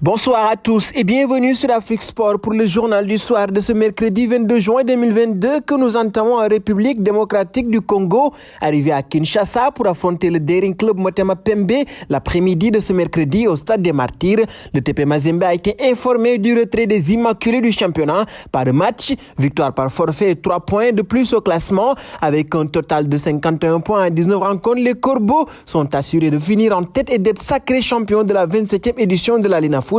Bonsoir à tous et bienvenue sur Afrique Sport pour le journal du soir de ce mercredi 22 juin 2022 que nous entamons en République démocratique du Congo, arrivé à Kinshasa pour affronter le Daring Club Motema Pembe l'après-midi de ce mercredi au Stade des Martyrs. Le TP Mazembe a été informé du retrait des Immaculés du championnat par match, victoire par forfait et 3 points de plus au classement. Avec un total de 51 points à 19 rencontres, les Corbeaux sont assurés de finir en tête et d'être sacrés champions de la 27e édition de la Linafoot.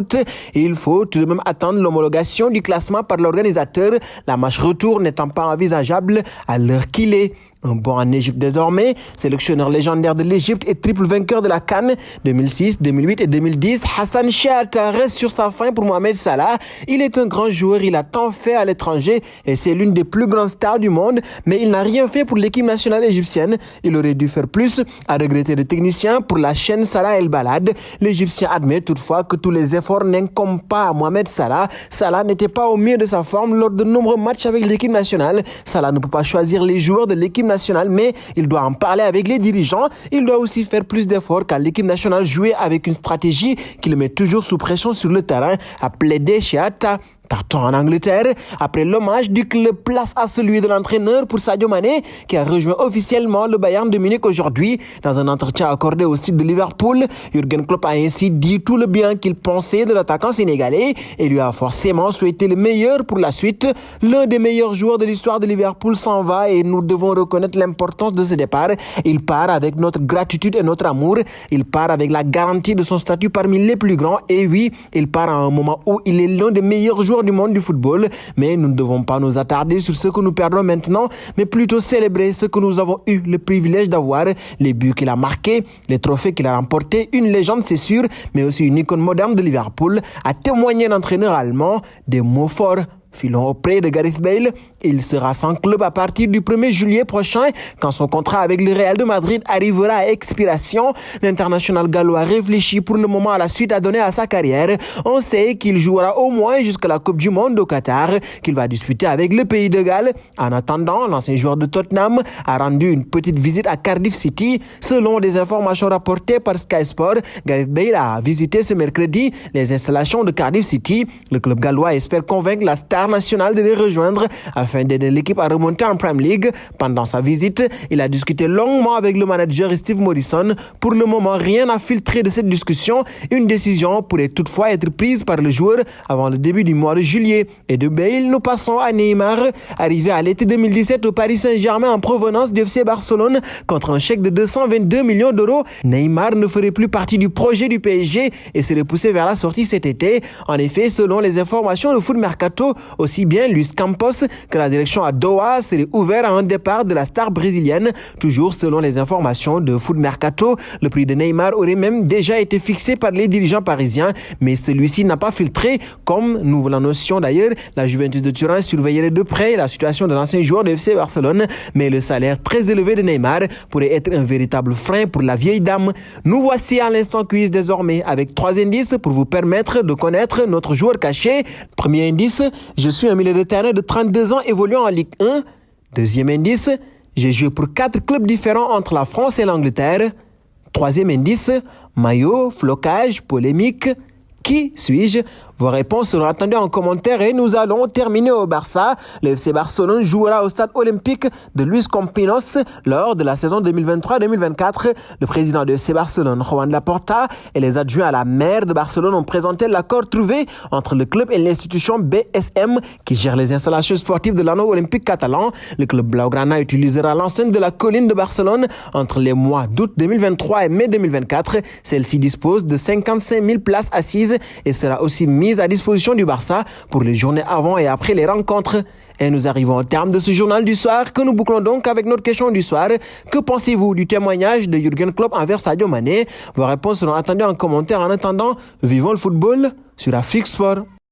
Il faut tout de même attendre l'homologation du classement par l'organisateur, la match retour n'étant pas envisageable à l'heure qu'il est. Un bon en Égypte désormais, sélectionneur légendaire de l'Égypte et triple vainqueur de la CAN 2006, 2008 et 2010, Hassan Shahata reste sur sa faim pour Mohamed Salah. Il est un grand joueur, il a tant fait à l'étranger et c'est l'une des plus grandes stars du monde, mais il n'a rien fait pour l'équipe nationale égyptienne. Il aurait dû faire plus, à regretter le technicien pour la chaîne Salah El Balad. L'Égyptien admet toutefois que tous les efforts n'incombent pas à Mohamed Salah. Salah n'était pas au mieux de sa forme lors de nombreux matchs avec l'équipe nationale. Salah ne peut pas choisir les joueurs de l'équipe nationale, mais il doit en parler avec les dirigeants. Il doit aussi faire plus d'efforts car l'équipe nationale jouait avec une stratégie qui le met toujours sous pression sur le terrain, a plaidé Shahata. Partons en Angleterre. Après l'hommage du club, place à celui de l'entraîneur pour Sadio Mané qui a rejoint officiellement le Bayern de Munich aujourd'hui. Dans un entretien accordé au site de Liverpool, Jürgen Klopp a ainsi dit tout le bien qu'il pensait de l'attaquant sénégalais et lui a forcément souhaité le meilleur pour la suite. L'un des meilleurs joueurs de l'histoire de Liverpool s'en va et nous devons reconnaître l'importance de ce départ. Il part avec notre gratitude et notre amour. Il part avec la garantie de son statut parmi les plus grands. Et oui, il part à un moment où il est l'un des meilleurs joueurs du monde du football, mais nous ne devons pas nous attarder sur ce que nous perdons maintenant, mais plutôt célébrer ce que nous avons eu le privilège d'avoir, les buts qu'il a marqués, les trophées qu'il a remportés, une légende c'est sûr, mais aussi une icône moderne de Liverpool, a témoigné l'entraîneur allemand, des mots forts. Filons auprès de Gareth Bale. Il sera sans club à partir du 1er juillet prochain quand son contrat avec le Real de Madrid arrivera à expiration. L'international gallois réfléchit pour le moment à la suite à donner à sa carrière. On sait qu'il jouera au moins jusqu'à la Coupe du Monde au Qatar qu'il va disputer avec le pays de Galles. En attendant, l'ancien joueur de Tottenham a rendu une petite visite à Cardiff City. Selon des informations rapportées par Sky Sport, Gareth Bale a visité ce mercredi les installations de Cardiff City. Le club gallois espère convaincre la star national de les rejoindre afin d'aider l'équipe à remonter en Premier League. Pendant sa visite, il a discuté longuement avec le manager Steve Morrison. Pour le moment, rien n'a filtré de cette discussion. Une décision pourrait toutefois être prise par le joueur avant le début du mois de juillet. Et de Bale, nous passons à Neymar. Arrivé à l'été 2017 au Paris Saint-Germain en provenance du FC Barcelone contre un chèque de 222 millions d'euros, Neymar ne ferait plus partie du projet du PSG et serait poussé vers la sortie cet été. En effet, selon les informations de Foot Mercato, aussi bien Luis Campos que la direction à Doha serait ouvert à un départ de la star brésilienne. Toujours selon les informations de Foot Mercato, le prix de Neymar aurait même déjà été fixé par les dirigeants parisiens, mais celui-ci n'a pas filtré. Comme nous l'annoncions d'ailleurs, la Juventus de Turin surveillerait de près la situation de l'ancien joueur de FC Barcelone, mais le salaire très élevé de Neymar pourrait être un véritable frein pour la vieille dame. Nous voici à l'instant quiz désormais avec 3 indices pour vous permettre de connaître notre joueur caché. Premier indice, je suis un milieu de terrain de 32 ans évoluant en Ligue 1. Deuxième indice, j'ai joué pour 4 clubs différents entre la France et l'Angleterre. Troisième indice, maillot, flocage, polémique. Qui suis-je? Vos réponses seront attendues en commentaire et nous allons terminer au Barça. Le FC Barcelone jouera au stade olympique de Luis Campos lors de la saison 2023-2024. Le président de FC Barcelone, Joan Laporta, et les adjoints à la maire de Barcelone ont présenté l'accord trouvé entre le club et l'institution BSM qui gère les installations sportives de l'anneau olympique catalan. Le club Blaugrana utilisera l'enceinte de la colline de Barcelone entre les mois d'août 2023 et mai 2024. Celle-ci dispose de 55 000 places assises et sera aussi mise à disposition du Barça pour les journées avant et après les rencontres. Et nous arrivons au terme de ce journal du soir que nous bouclons donc avec notre question du soir. Que pensez-vous du témoignage de Jürgen Klopp envers Sadio Mané? Vos réponses seront attendues en commentaire. En attendant, vivons le football sur Afrique Sport.